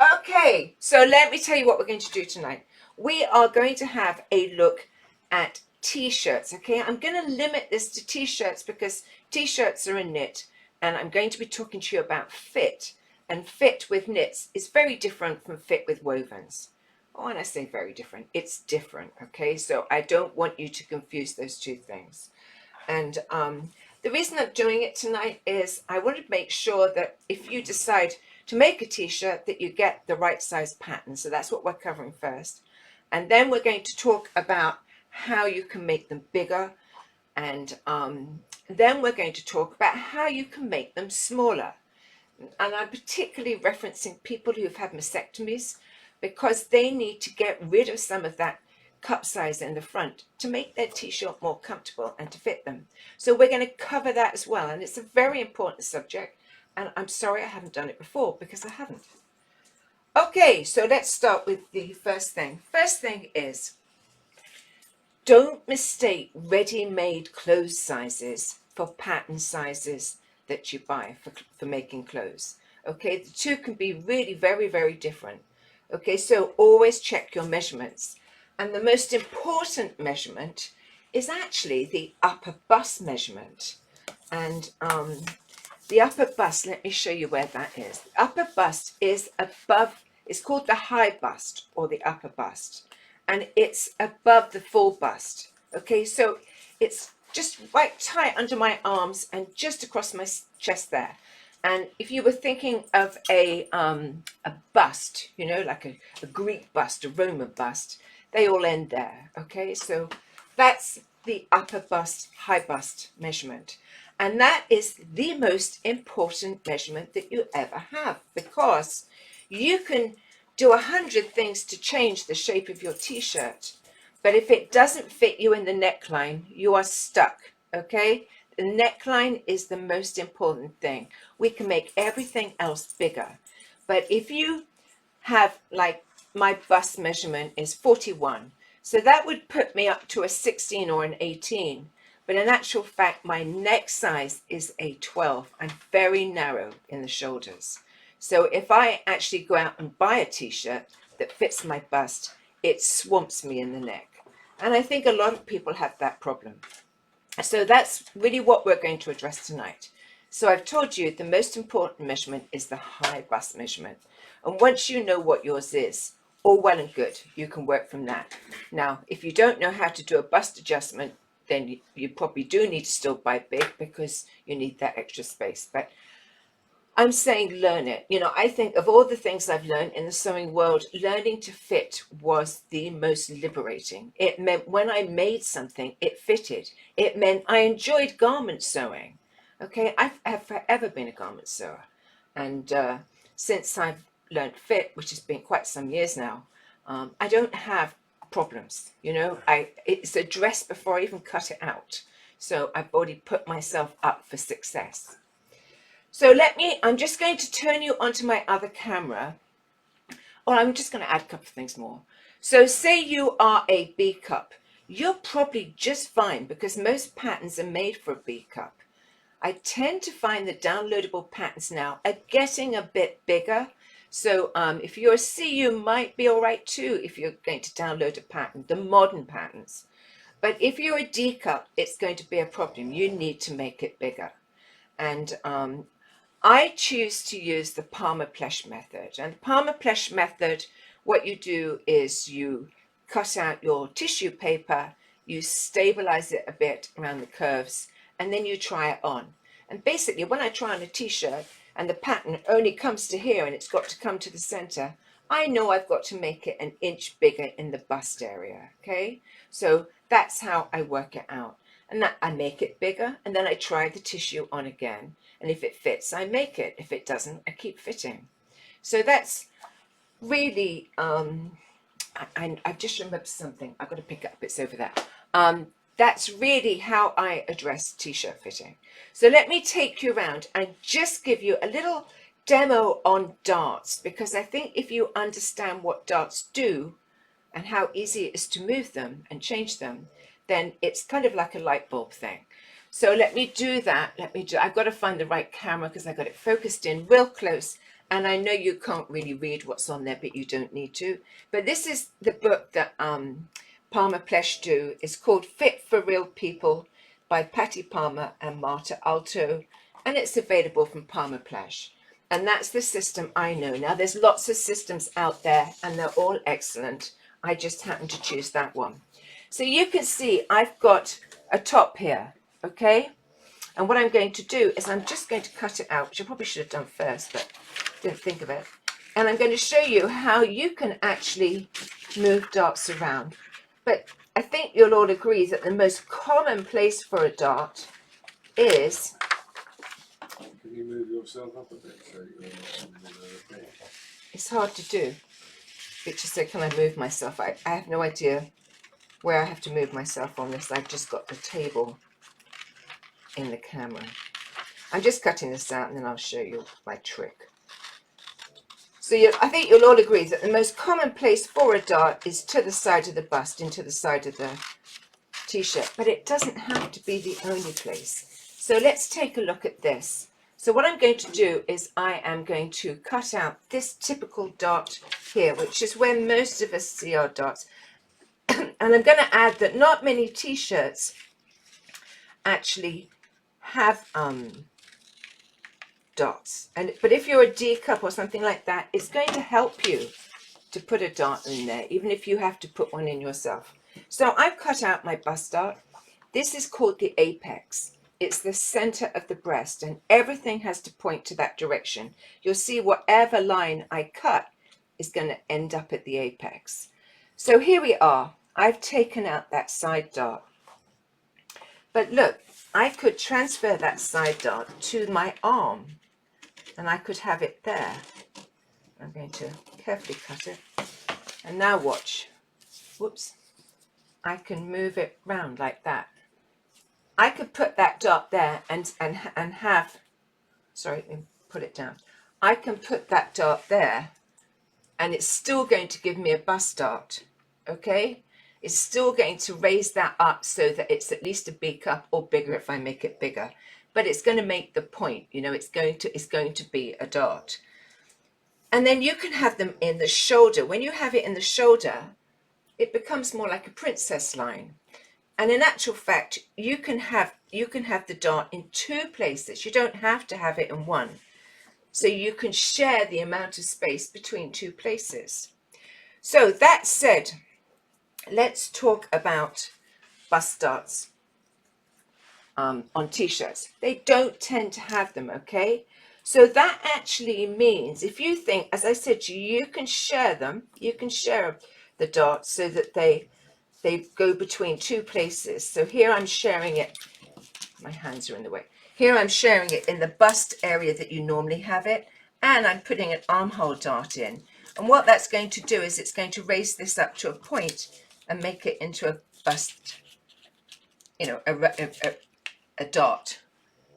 Okay, so let me tell you what we're going to do tonight. We are going to have a look at t-shirts. Okay, I'm going to limit this to t-shirts because t-shirts are a knit, and I'm going to be talking to you about fit. And fit with knits is very different from fit with wovens. Oh, when I say very different, it's different. Okay, so I don't want you to confuse those two things. And the reason I'm doing it tonight is I want to make sure that if you decide to make a t-shirt that you get the right size pattern. So that's what we're covering first. And then we're going to talk about how you can make them bigger. And then we're going to talk about how you can make them smaller. And I'm particularly referencing people who've had mastectomies because they need to get rid of some of that cup size in the front to make their t-shirt more comfortable and to fit them. So we're going to cover that as well. And it's a very important subject. And I'm sorry I haven't done it before because I haven't. Okay, so let's start with the first thing. First thing is, don't mistake ready-made clothes sizes for pattern sizes that you buy for making clothes. Okay, the two can be really very, very different. Okay, so always check your measurements. And the most important measurement is actually the upper bust measurement. And the upper bust, let me show you where that is. The upper bust is above, it's called the high bust or the upper bust. And it's above the full bust. Okay, so it's just right tight under my arms and just across my chest there. And if you were thinking of a bust, you know, like a Greek bust, a Roman bust, they all end there. Okay, so that's the upper bust, high bust measurement. And that is the most important measurement that you ever have, because you can do 100 things to change the shape of your t-shirt, but if it doesn't fit you in the neckline, you are stuck. Okay, the neckline is the most important thing. We can make everything else bigger, but if you have, like, my bust measurement is 41, so that would put me up to a 16 or an 18. But in actual fact, my neck size is a 12. I'm very narrow in the shoulders. So if I actually go out and buy a t-shirt that fits my bust, it swamps me in the neck. And I think a lot of people have that problem. So that's really what we're going to address tonight. So I've told you the most important measurement is the high bust measurement. And once you know what yours is, all well and good, you can work from that. Now, if you don't know how to do a bust adjustment, then you probably do need to still buy big because you need that extra space. But I'm saying learn it. You know, I think of all the things I've learned in the sewing world, learning to fit was the most liberating. It meant when I made something, it fitted. It meant I enjoyed garment sewing. Okay, I have forever been a garment sewer. And since I've learned fit, which has been quite some years now, I don't have problems. You know, it's a dress before I even cut it out. So I've already put myself up for success. So I'm just going to turn you onto my other camera, or I'm just going to add a couple of things more. So say you are a B cup, you're probably just fine because most patterns are made for a B cup. I tend to find the downloadable patterns now are getting a bit bigger. So if you're a C, you might be all right too if you're going to download a pattern, the modern patterns. But if you're a D cup, it's going to be a problem. You need to make it bigger. And I choose to use the Palmer Plesh method. And the Palmer Plesh method, what you do is you cut out your tissue paper, you stabilize it a bit around the curves, and then you try it on. And basically, when I try on a t-shirt and the pattern only comes to here and it's got to come to the center, I know I've got to make it an inch bigger in the bust area, okay? So that's how I work it out. And that I make it bigger, and then I try the tissue on again. And if it fits, I make it. If it doesn't, I keep fitting. So that's really, I've just remembered something. I've got to pick it up. It's over there. That's really how I address t-shirt fitting. So let me take you around and just give you a little demo on darts, because I think if you understand what darts do and how easy it is to move them and change them, then it's kind of like a light bulb thing. So let me do that. I've got to find the right camera because I got it focused in real close And I know you can't really read what's on there, but you don't need to. But this is the book that Palmer Plesh do. It's called Fit for Real People by Patty Palmer and Marta Alto. And it's available from Palmer Plesh. And that's the system I know. Now, there's lots of systems out there, and they're all excellent. I just happen to choose that one. So you can see I've got a top here, okay? And what I'm going to do is I'm just going to cut it out, which I probably should have done first, but didn't think of it. And I'm going to show you how you can actually move darts around. But I think you'll all agree that the most common place for a dart is... Can you move yourself up a bit so you're not in the middle of the thing? It's hard to do. Victor said, can I move myself? I have no idea where I have to move myself on this. I've just got the table in the camera. I'm just cutting this out and then I'll show you my trick. So I think you'll all agree that the most common place for a dart is to the side of the bust, into the side of the t-shirt, but it doesn't have to be the only place. So let's take a look at this. So what I'm going to do is I am going to cut out this typical dart here, which is where most of us see our darts. And I'm going to add that not many t-shirts actually have darts. But if you're a D cup or something like that, it's going to help you to put a dart in there, even if you have to put one in yourself. So I've cut out my bust dart. This is called the apex. It's the center of the breast, and everything has to point to that direction. You'll see whatever line I cut is going to end up at the apex. So here we are. I've taken out that side dart. But look, I could transfer that side dart to my arm, and I could have it there. I'm going to carefully cut it. And now watch. Whoops. I can move it round like that. I could put that dart there and have, sorry, let me put it down. I can put that dart there and it's still going to give me a bust dart, okay? It's still going to raise that up so that it's at least a B cup or bigger if I make it bigger. But it's going to make the point, you know, it's going to be a dart. And then you can have them in the shoulder. When you have it in the shoulder, it becomes more like a princess line. And in actual fact, you can have the dart in two places. You don't have to have it in one. So you can share the amount of space between two places. So that said, let's talk about bust darts on t-shirts. They don't tend to have them, okay? So that actually means if you think, as I said to you, you can share them. You can share the darts so that they go between two places. So here I'm sharing it. My hands are in the way. Here I'm sharing it in the bust area that you normally have it, and I'm putting an armhole dart in. And what that's going to do is it's going to raise this up to a point and make it into a bust, you know, a dart.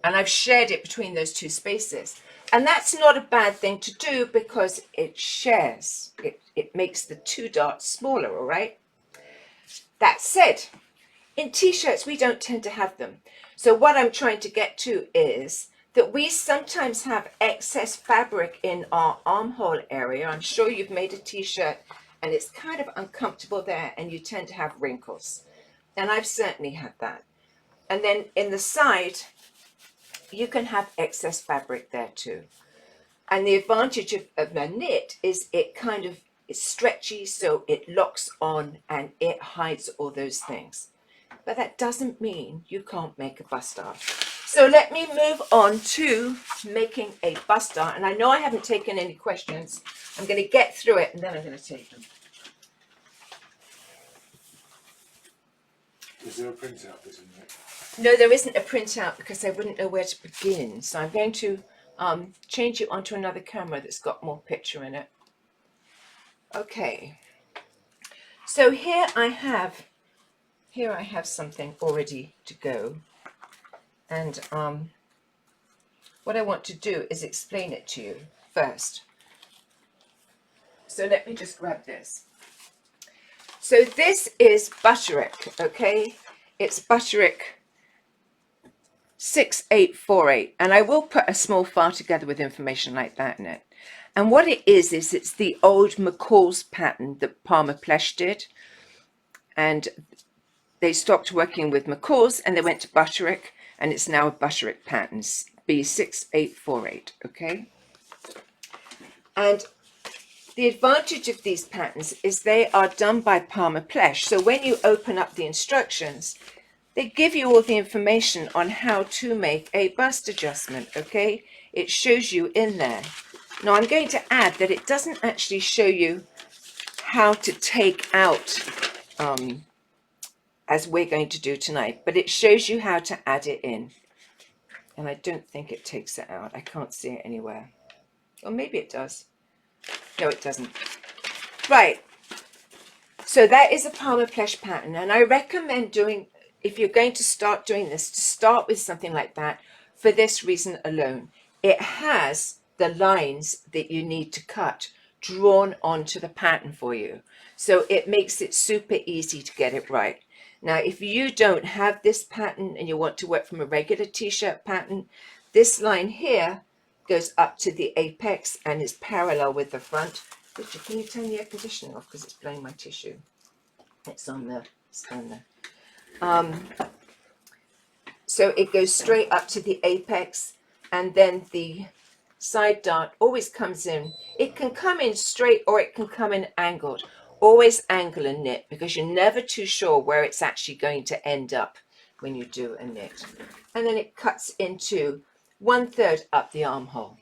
And I've shared it between those two spaces. And that's not a bad thing to do because it shares. It makes the two darts smaller, all right? That said, in t-shirts, we don't tend to have them. So what I'm trying to get to is that we sometimes have excess fabric in our armhole area. I'm sure you've made a t-shirt and it's kind of uncomfortable there and you tend to have wrinkles. And I've certainly had that. And then in the side, you can have excess fabric there too. And the advantage of a knit is it's stretchy, so it locks on and it hides all those things. But that doesn't mean you can't make a bust dart. So let me move on to making a bust dart. And I know I haven't taken any questions. I'm going to get through it and then I'm going to take them. Is there a printout, isn't there? No, there isn't a printout because I wouldn't know where to begin. So I'm going to change it onto another camera that's got more picture in it. Okay. So here I have something already to go. And what I want to do is explain it to you first. So let me just grab this. So this is Butterick, okay? It's Butterick 6848, and I will put a small file together with information like that in it. And what it is it's the old McCall's pattern that Palmer Plesh did. And they stopped working with McCall's and they went to Butterick, and it's now a Butterick pattern, B6848, okay? And the advantage of these patterns is they are done by Palmer Plesh. So when you open up the instructions, they give you all the information on how to make a bust adjustment, okay? It shows you in there. Now I'm going to add that it doesn't actually show you how to take out, as we're going to do tonight, but it shows you how to add it in. And I don't think it takes it out. I can't see it anywhere. Or maybe it does. No, it doesn't. Right. So that is a Palmer Plesh pattern. And I recommend doing, if you're going to start doing this, to start with something like that for this reason alone. It has the lines that you need to cut drawn onto the pattern for you. So it makes it super easy to get it right. Now, if you don't have this pattern and you want to work from a regular t-shirt pattern, this line here goes up to the apex and is parallel with the front. Richard, can you turn the air conditioning off because it's blowing my tissue? It's on there. It's on there. So it goes straight up to the apex, and then the side dart always comes in. It can come in straight or it can come in angled. Always angle a knit because you're never too sure where it's actually going to end up when you do a knit. And then it cuts into 1/3 up the armhole.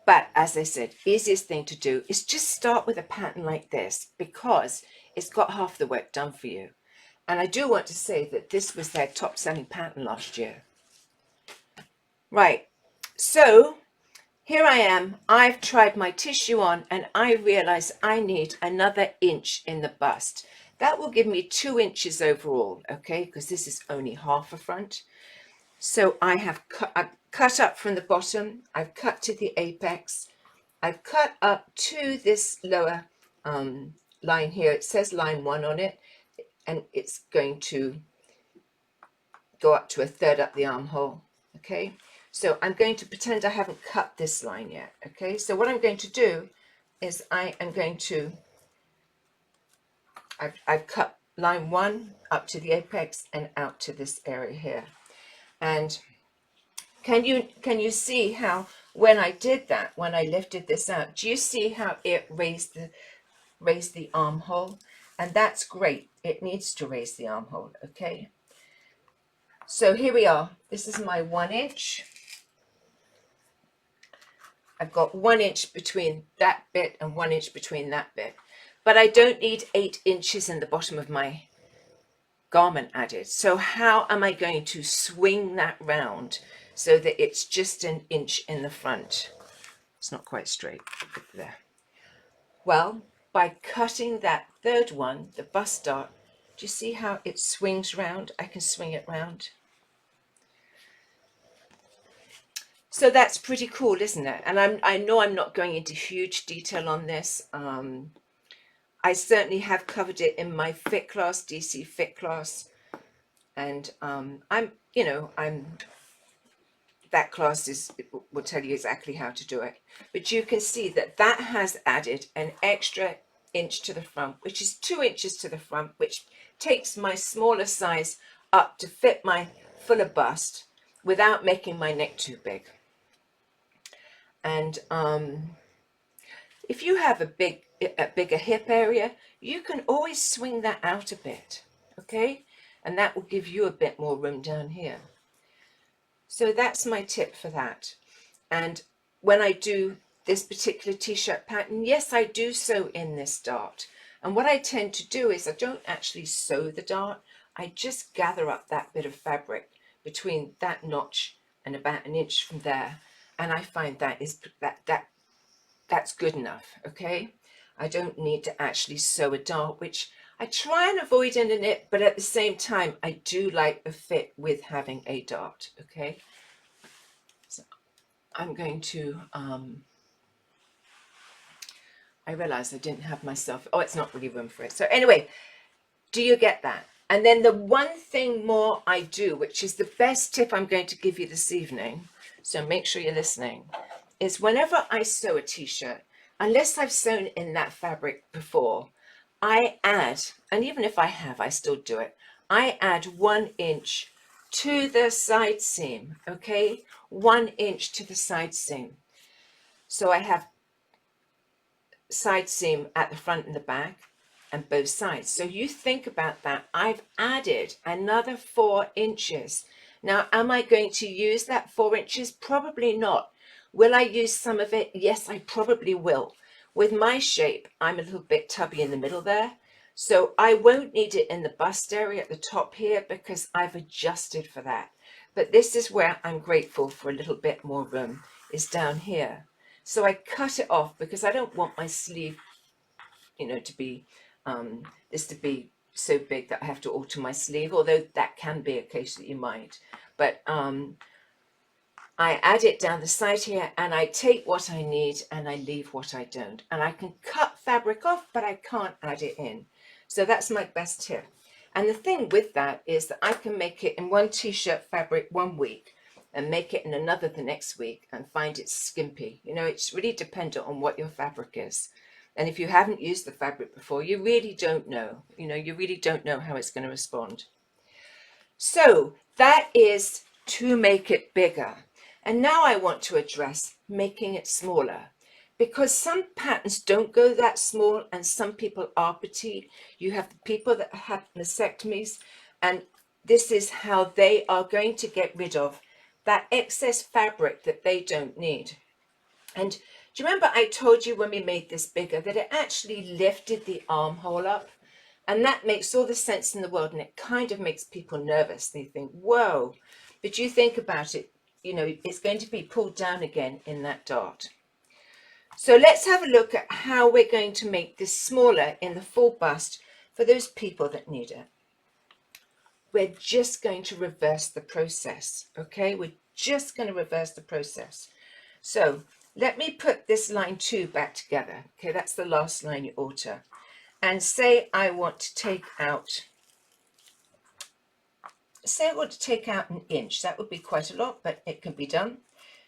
But as I said, easiest thing to do is just start with a pattern like this because it's got half the work done for you. And I do want to say that this was their top selling pattern last year. Right, so here I am. I've tried my tissue on and I realize I need another inch in the bust. That will give me 2 inches overall, okay, because this is only half a front. So I've cut up from the bottom, I've cut to the apex, I've cut up to this lower line here. It says line 1 on it, and it's going to go up to 1/3 up the armhole, okay? So I'm going to pretend I haven't cut this line yet, okay? So what I'm going to do is I am going to, I've cut line 1 up to the apex and out to this area here. And can you see how when I did that, when I lifted this out, do you see how it raised the armhole? And that's great. It needs to raise the armhole, okay? So here we are. This is my 1 inch. I've got 1 inch between that bit and 1 inch between that bit. But I don't need 8 inches in the bottom of my garment added. So how am I going to swing that round so that it's just 1 inch in the front? It's not quite straight there. Well, by cutting that 3rd one, the bust dart, do you see how it swings round? I can swing it round. So that's pretty cool, isn't it? And I know I'm not going into huge detail on this. I certainly have covered it in my fit class, DC fit class, and that class will tell you exactly how to do it. But you can see that that has added an extra inch to the front, which is 2 inches to the front, which takes my smaller size up to fit my fuller bust without making my neck too big. And if you have a bigger hip area, you can always swing that out a bit, okay? And that will give you a bit more room down here. So that's my tip for that. And when I do this particular t-shirt pattern, yes, I do sew in this dart. And what I tend to do is I don't actually sew the dart. I just gather up that bit of fabric between that notch and about 1 inch from there. And I find that's good enough, okay? I don't need to actually sew a dart, which I try and avoid in a knit, but at the same time, I do like the fit with having a dart, okay? So I'm going to, I realized I didn't have myself, oh, it's not really room for it. So anyway, do you get that? And then the one thing more I do, which is the best tip I'm going to give you this evening, so make sure you're listening, is whenever I sew a t-shirt, unless I've sewn in that fabric before, I add, and even if I have, I still do it, I add 1 inch to the side seam, okay? 1 inch to the side seam. So I have side seam at the front and the back and both sides. So you think about that. I've added another 4 inches. Now, am I going to use that 4 inches? Probably not. Will I use some of it? Yes, I probably will. With my shape, I'm a little bit tubby in the middle there. So I won't need it in the bust area at the top here because I've adjusted for that. But this is where I'm grateful for a little bit more room, is down here. So I cut it off because I don't want my sleeve, you know, to be this to be so big that I have to alter my sleeve, although that can be a case that you might. But I add it down the side here and I take what I need and I leave what I don't. And I can cut fabric off, but I can't add it in. So that's my best tip. And the thing with that is that I can make it in one t-shirt fabric 1 week and make it in another the next week and find it skimpy. You know, it's really dependent on what your fabric is. And if you haven't used the fabric before, you really don't know. You know, you really don't know how it's going to respond. So that is to make it bigger. And now I want to address making it smaller, because some patterns don't go that small and some people are petite. You have the people that have mastectomies, and this is how they are going to get rid of that excess fabric that they don't need. And do you remember I told you when we made this bigger that it actually lifted the armhole up? And that makes all the sense in the world, and it kind of makes people nervous. They think, whoa, but you think about it, you know, it's going to be pulled down again in that dart. So let's have a look at how we're going to make this smaller in the full bust for those people that need it. We're just going to reverse the process, okay? We're just going to reverse the process. So let me put this line 2 back together. Okay, that's the last line you alter. And say I want to take out, an inch. That would be quite a lot, but it can be done.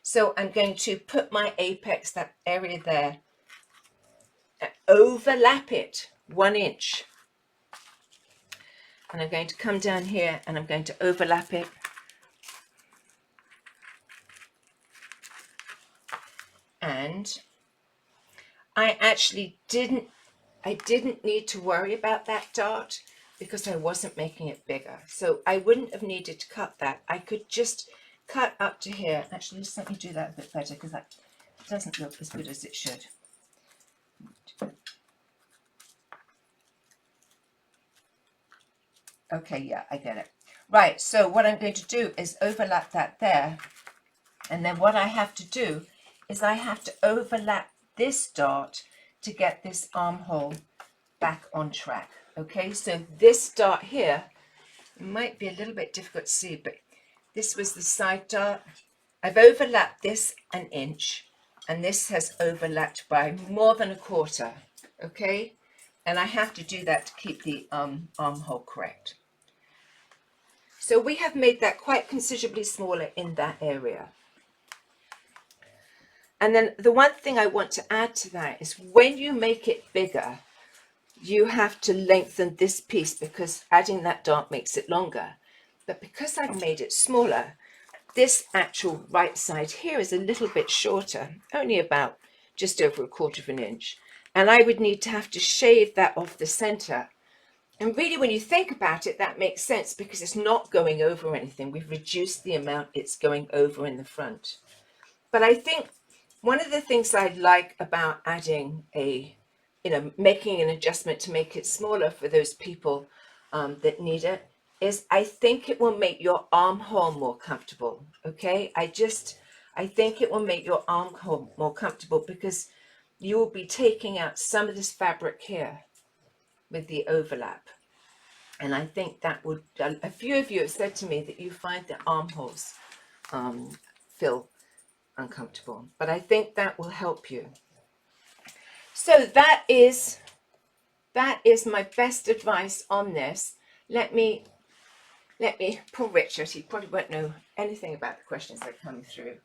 So I'm going to put my apex, that area there, overlap it 1 inch. And I'm going to come down here and I'm going to overlap it. And I actually didn't need to worry about that dart because I wasn't making it bigger. So I wouldn't have needed to cut that. I could just cut up to here. Actually, just let me do that a bit better because that doesn't look as good as it should. Okay, yeah, I get it. Right, so what I'm going to do is overlap that there. And then what I have to do is I have to overlap this dart to get this armhole back on track. Okay, so this dart here, it might be a little bit difficult to see, but this was the side dart. I've overlapped this 1 inch, and this has overlapped by more than 1/4, okay? And I have to do that to keep the armhole correct. So we have made that quite considerably smaller in that area. And then the one thing I want to add to that is when you make it bigger, you have to lengthen this piece because adding that dart makes it longer. But because I've made it smaller, this actual right side here is a little bit shorter, only about just over 1/4 inch. And I would need to have to shave that off the center. And really, when you think about it, that makes sense because it's not going over anything. We've reduced the amount it's going over in the front. But I think one of the things I like about adding making an adjustment to make it smaller for those people that need it is I think it will make your armhole more comfortable. Okay, I think it will make your armhole more comfortable because you will be taking out some of this fabric here with the overlap. And I think that would, a few of you have said to me that you find the armholes feel uncomfortable, but I think that will help you. So that is my best advice on this. Let me pull Richard. He probably won't know anything about the questions that are coming through.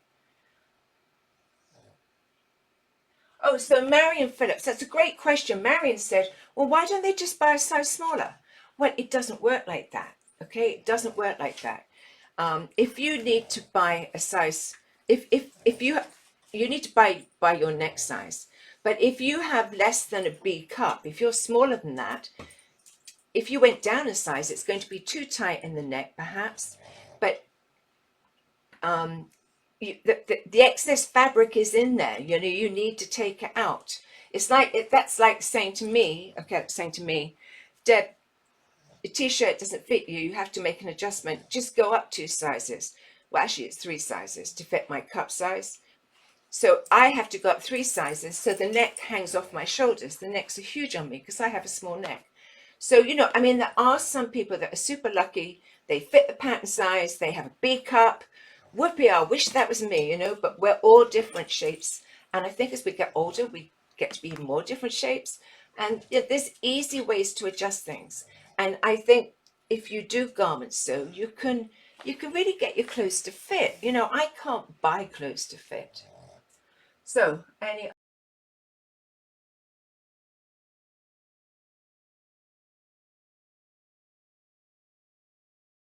Oh, so Marion Phillips, that's a great question. Marion said, well, why don't they just buy a size smaller? Well, it doesn't work like that. Okay, it doesn't work like that. If you need to buy a size, if you need to buy your neck size, but if you have less than a B cup, if you're smaller than that, if you went down a size, it's going to be too tight in the neck, perhaps. But the excess fabric is in there. You know, you need to take it out. It's like that's like saying to me, okay, saying to me, Deb, the t-shirt doesn't fit you. You have to make an adjustment. Just go up 2 sizes. Well, actually, it's 3 sizes to fit my cup size. So I have to go up 3 sizes. So the neck hangs off my shoulders. The necks are huge on me because I have a small neck. So, you know, I mean, there are some people that are super lucky. They fit the pattern size. They have a B cup. Whoopee, I wish that was me, you know, but we're all different shapes. And I think as we get older, we get to be more different shapes. And yeah, there's easy ways to adjust things. And I think if you do garments sew, you can really get your clothes to fit. You know, I can't buy clothes to fit. So any